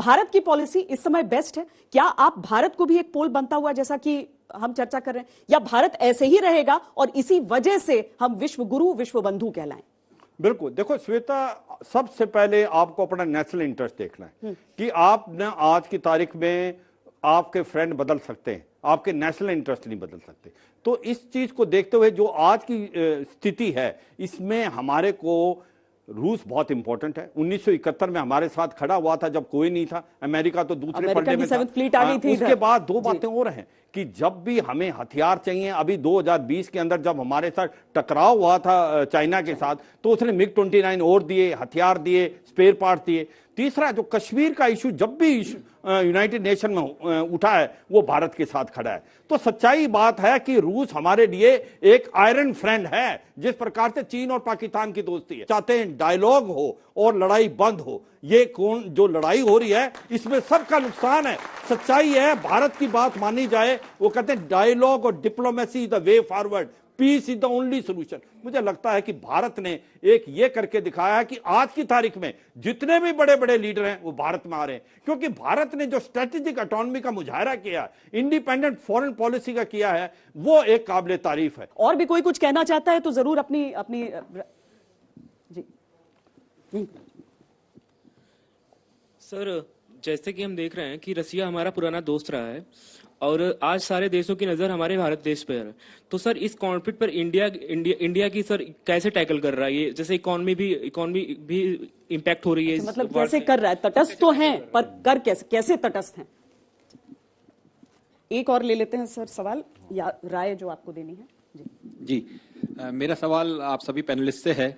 भारत की पॉलिसी इस समय बेस्ट है? क्या आप भारत को भी एक पोल बनता हुआ जैसा कि हम चर्चा कर रहे हैं, या भारत ऐसे ही रहेगा और इसी वजह से हम विश्व गुरु विश्व बंधु कहलाएं? बिल्कुल, देखो श्वेता, सबसे पहले आपको अपना नेशनल इंटरेस्ट देखना है कि आप न आज की तारीख में आपके फ्रेंड बदल सकते हैं, आपके नेशनल इंटरेस्ट नहीं बदल सकते। तो इस चीज को देखते हुए जो आज की स्थिति है, इसमें हमारे को रूस बहुत इंपॉर्टेंट है। 1971 में हमारे साथ खड़ा हुआ था जब कोई नहीं था, अमेरिका तो दूसरे पलटे में था। फ्लीट आ गई थी। उसके बाद दो बातें और हैं कि जब भी हमें हथियार चाहिए, अभी 2020 के अंदर जब हमारे साथ टकराव हुआ था चाइना के साथ, तो उसने मिग 29 और दिए, हथियार दिए, स्पेयर पार्ट दिए। तीसरा, जो कश्मीर का इशू जब भी यूनाइटेड नेशन में उठा है, वो भारत के साथ खड़ा है। तो सच्चाई बात है कि रूस हमारे लिए एक आयरन फ्रेंड है, जिस प्रकार से चीन और पाकिस्तान की दोस्ती है। चाहते हैं डायलॉग हो और लड़ाई बंद हो। ये कौन जो लड़ाई हो रही है, इसमें सबका नुकसान है। सच्चाई है, भारत की बात मानी जाए, वो कहते हैं डायलॉग और diplomacy is the way forward, peace is the only solution. मुझे लगता है कि भारत ने एक ये करके दिखाया है कि आज की तारीख में जितने भी बड़े बड़े लीडर हैं वो भारत में आ रहे हैं, क्योंकि भारत ने जो स्ट्रेटेजिक ऑटोनॉमी का मुजाहरा किया, इंडिपेंडेंट फॉरेन पॉलिसी का किया है, वो एक काबिल तारीफ है। और भी कोई कुछ कहना चाहता है तो जरूर अपनी अपनी जी। सर, जैसे कि हम देख रहे हैं कि रसिया हमारा पुराना दोस्त रहा है और आज सारे देशों की नजर हमारे भारत देश पे है। तो सर, इस कॉन्फ्लिक्ट पर इंडिया की सर कैसे टैकल कर रहा है? ये जैसे इकोनॉमी भी इम्पैक्ट हो रही है। मतलब कैसे कर रहा है? तटस्थ तो है, पर कर कैसे तटस्थ हैं? एक और ले लेते हैं सर सवाल या राय जो आपको देनी है। जी, मेरा सवाल आप सभी पैनलिस्ट से है।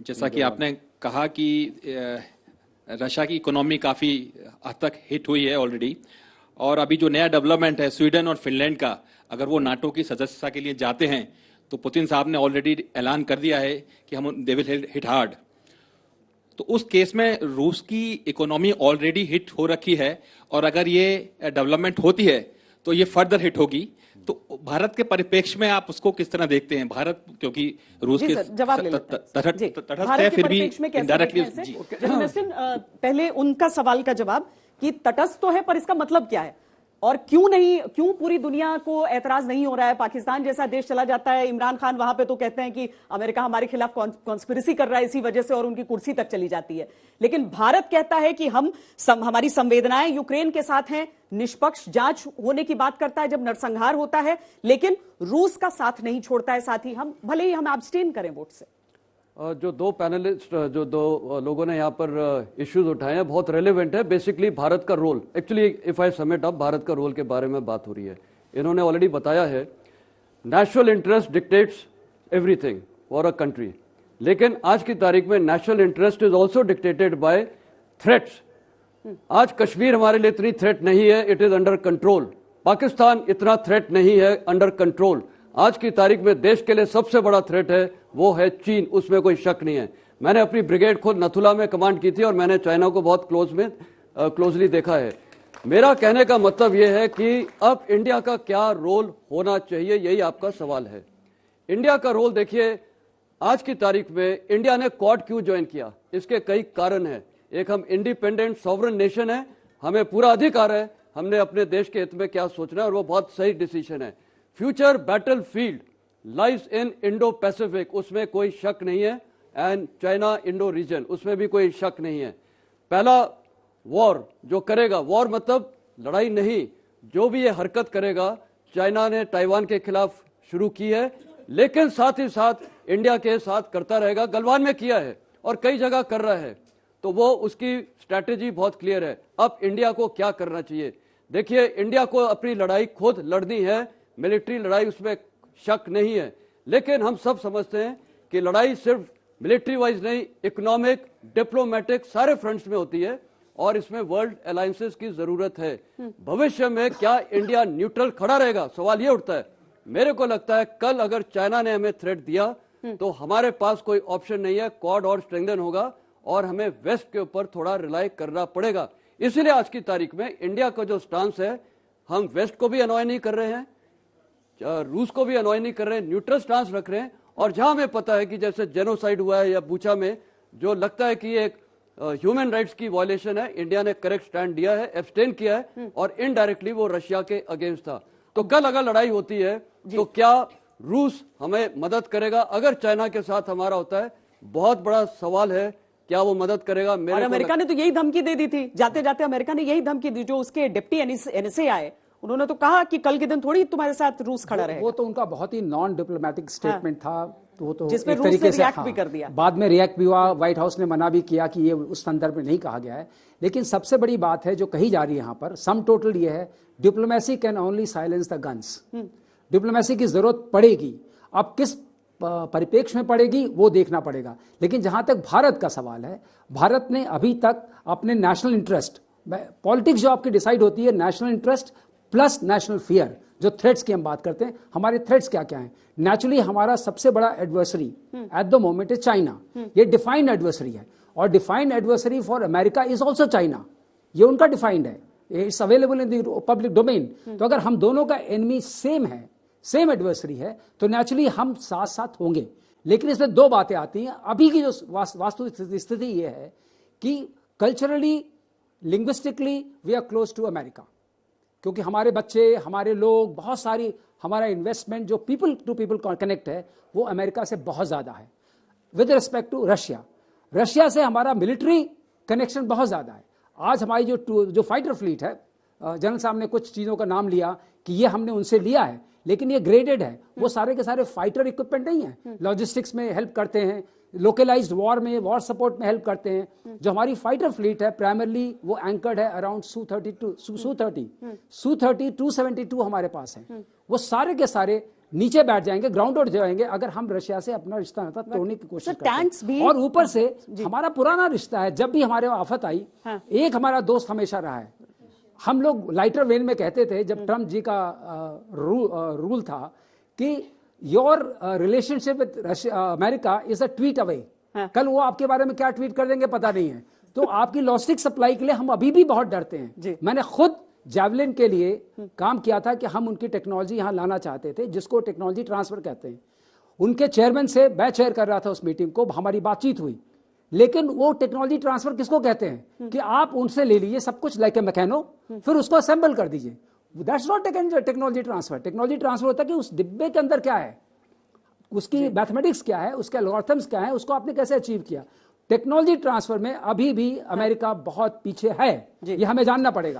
जैसा कि आपने कहा कि रशिया की इकोनॉमी काफी हद तक हिट हुई है ऑलरेडी, और अभी जो नया डेवलपमेंट है स्वीडन और फिनलैंड का, अगर वो नाटो की सदस्यता के लिए जाते हैं तो पुतिन साहब ने ऑलरेडी ऐलान कर दिया है कि हम दे विल हिट हार्ड। तो उस केस में रूस की इकोनॉमी ऑलरेडी हिट हो रखी है, और अगर ये डेवलपमेंट होती है तो ये फर्दर हिट होगी। तो भारत के परिप्रेक्ष्य में आप उसको किस तरह देखते हैं? भारत क्योंकि रूस के तटस्थ है, फिर भी इनडायरेक्टली। पहले उनका सवाल का जवाब कि तटस्थ तो है, पर इसका मतलब क्या है और क्यों पूरी दुनिया को एतराज नहीं हो रहा है? पाकिस्तान जैसा देश चला जाता है, इमरान खान वहां पे तो कहते हैं कि अमेरिका हमारे खिलाफ कॉन्स्पिरेसी कर रहा है इसी वजह से, और उनकी कुर्सी तक चली जाती है। लेकिन भारत कहता है कि हमारी संवेदनाएं यूक्रेन के साथ हैं, निष्पक्ष जांच होने की बात करता है जब नरसंहार होता है, लेकिन रूस का साथ नहीं छोड़ता है। साथ ही हम भले ही हम एब्सटेन करें वोट से। जो दो पैनलिस्ट, जो दो लोगों ने यहाँ पर इश्यूज उठाए हैं, बहुत रेलेवेंट है। बेसिकली भारत का role, actually if I sum it up, Bharat का रोल के बारे में बात हो रही है। इन्होंने ऑलरेडी बताया है, national interest dictates everything for a country, लेकिन आज की तारीख में national interest is also dictated bye threats. आज कश्मीर हमारे लिए इतनी थ्रेट नहीं है, it is under control. Pakistan इतना थ्रेट नहीं है, अंडर कंट्रोल। आज की तारीख में देश के लिए सबसे बड़ा थ्रेट है वो है चीन, उसमें कोई शक नहीं है। मैंने अपनी ब्रिगेड खुद नथुला में कमांड की थी और मैंने चाइना को बहुत क्लोजली देखा है। मेरा कहने का मतलब यह है कि अब इंडिया का क्या रोल होना चाहिए, यही आपका सवाल है। इंडिया का रोल देखिए, आज की तारीख में इंडिया ने क्वाड क्यों ज्वाइन किया, इसके कई कारण हैं। एक, हम इंडिपेंडेंट सॉवरन नेशन है, हमें पूरा अधिकार है हमने अपने देश के हित में क्या सोचना है, और वो बहुत सही डिसीजन है। Future battlefield lies in Indo Pacific, उसमें कोई शक नहीं है, एंड चाइना इंडो रीजन, उसमें भी कोई शक नहीं है। पहला वॉर जो करेगा, वॉर मतलब लड़ाई नहीं, जो भी ये हरकत करेगा, चाइना ने ताइवान के खिलाफ शुरू की है, लेकिन साथ ही साथ इंडिया के साथ करता रहेगा। गलवान में किया है और कई जगह कर रहा है, तो वो उसकी स्ट्रैटेजी बहुत क्लियर है। अब इंडिया को क्या करना चाहिए? देखिए, इंडिया को अपनी लड़ाई खुद लड़नी है, मिलिट्री लड़ाई उसमें शक नहीं है, लेकिन हम सब समझते हैं कि लड़ाई सिर्फ मिलिट्री वाइज नहीं, इकोनॉमिक, डिप्लोमेटिक, सारे फ्रंट्स में होती है, और इसमें वर्ल्ड अलायंसेस की जरूरत है। भविष्य में क्या इंडिया न्यूट्रल खड़ा रहेगा, सवाल ये उठता है। मेरे को लगता है कल अगर चाइना ने हमें थ्रेट दिया तो हमारे पास कोई ऑप्शन नहीं है, क्वाड और स्ट्रेंथन होगा और हमें वेस्ट के ऊपर थोड़ा रिलाई करना पड़ेगा। इसीलिए आज की तारीख में इंडिया का जो स्टांस है, हम वेस्ट को भी अनॉय नहीं कर रहे हैं, रूस को भी अनॉय नहीं कर रहे हैं, न्यूट्रल स्टांस रख रहे हैं। और जहां हमें पता है कि जैसे जेनोसाइड हुआ है या बूचा में, जो लगता है कि ये एक ह्यूमन राइट्स की वायलेशन है, इंडिया ने करेक्ट स्टैंड दिया है, एब्सटेन किया है और इनडायरेक्टली वो रशिया के अगेंस्ट था। तो कल अगर लड़ाई होती है तो क्या रूस हमें मदद करेगा? अगर चाइना के साथ हमारा होता है, बहुत बड़ा सवाल है, क्या वो मदद करेगा? और अमेरिका ने तो यही धमकी दे दी थी, जाते जाते अमेरिका ने यही धमकी दी, जो उसके डिप्टी एनएसए आए उन्होंने तो कहा कि कल के दिन थोड़ी तुम्हारे साथ रूस खड़ा रहेगा। वो तो उनका बहुत ही नॉन डिप्लोमेटिक स्टेटमेंट था, तो वो तो जिसमें एक रूस तरीके ने से रिएक्ट भी कर दिया। बाद में रिएक्ट भी हुआ, व्हाइट हाउस ने मना भी किया कि ये उस संदर्भ में नहीं कहा गया है। लेकिन सबसे बड़ी बात है जो कही जा रही है यहाँ पर, सम टोटल ये है, diplomacy can only silence the guns. Diplomacy की जरूरत पड़ेगी, अब किस परिप्रेक्ष्य में पड़ेगी वो देखना पड़ेगा। लेकिन जहां तक भारत का सवाल है, भारत ने अभी तक अपने नेशनल इंटरेस्ट, पॉलिटिक्स जो आपकी डिसाइड होती है national interest plus national fear, जो थ्रेट्स की हम बात करते हैं, हमारे थ्रेट्स क्या क्या हैं? नेचुरली हमारा सबसे बड़ा adversary at the moment is China. ये डिफाइंड एडवर्सरी है और defined adversary for America is also China. ये उनका डिफाइंड है, it's available in the public domain. तो अगर हम दोनों का एनिमी सेम है, सेम एडवर्सरी है, तो नेचुरली हम साथ साथ होंगे। लेकिन इसमें दो बातें आती हैं। अभी की जो वास्तु स्थिति ये है कि culturally, linguistically we are close to America, क्योंकि हमारे बच्चे, हमारे लोग, बहुत सारी हमारा इन्वेस्टमेंट जो पीपल टू पीपल कनेक्ट है वो अमेरिका से बहुत ज्यादा है। With respect to Russia, Russia से हमारा मिलिट्री कनेक्शन बहुत ज्यादा है। आज हमारी जो फाइटर फ्लीट है, जनरल साहब ने कुछ चीजों का नाम लिया कि ये हमने उनसे लिया है, लेकिन ये ग्रेडेड है, वो सारे के सारे फाइटर इक्विपमेंट नहीं है। लॉजिस्टिक्स में हेल्प करते हैं, लोकलाइज्ड वॉर में, वॉर सपोर्ट में हेल्प करते हैं। जो हमारी फाइटर फ्लीट है प्राइमरली वो एंकर्ड है अराउंड Su-30 272 हमारे पास है। वो सारे के सारे नीचे बैठ जाएंगे, ग्राउंड आउट जाएंगे अगर हम रशिया से अपना रिश्ता नाता तोड़ने की कोशिश करते हैं। और ऊपर से हमारा पुराना रिश्ता है, जब भी हमारे आफत आई, एक हमारा दोस्त हमेशा रहा है। हम लोग लाइटर वेन में कहते थे जब ट्रम्प जी का रूल था कि your relationship with America is a tweet away. कल वो आपके बारे में क्या ट्वीट कर देंगे पता नहीं है। तो आपकी लॉजिस्टिक सप्लाई के लिए हम अभी भी बहुत डरते हैं। मैंने खुद जैवलिन के लिए काम किया था कि हम उनकी टेक्नोलॉजी यहां लाना चाहते थे, जिसको टेक्नोलॉजी ट्रांसफर कहते हैं। उनके चेयरमैन से मैं चेयर कर रहा था उस मीटिंग को, हमारी बातचीत हुई। लेकिन वो टेक्नोलॉजी ट्रांसफर किसको कहते हैं कि आप उनसे ले लीजिए सब कुछ लाइक ए मैकेनो, फिर उसको असेंबल कर दीजिए। That's not technology transfer. Technology transfer होता है कि उस डिब्बे के अंदर क्या है, उसकी मैथमेटिक्स क्या है, उसके एल्गोरिथम्स क्या है, उसको आपने कैसे अचीव किया। टेक्नोलॉजी ट्रांसफर में अभी भी अमेरिका बहुत पीछे है, ये हमें जानना पड़ेगा।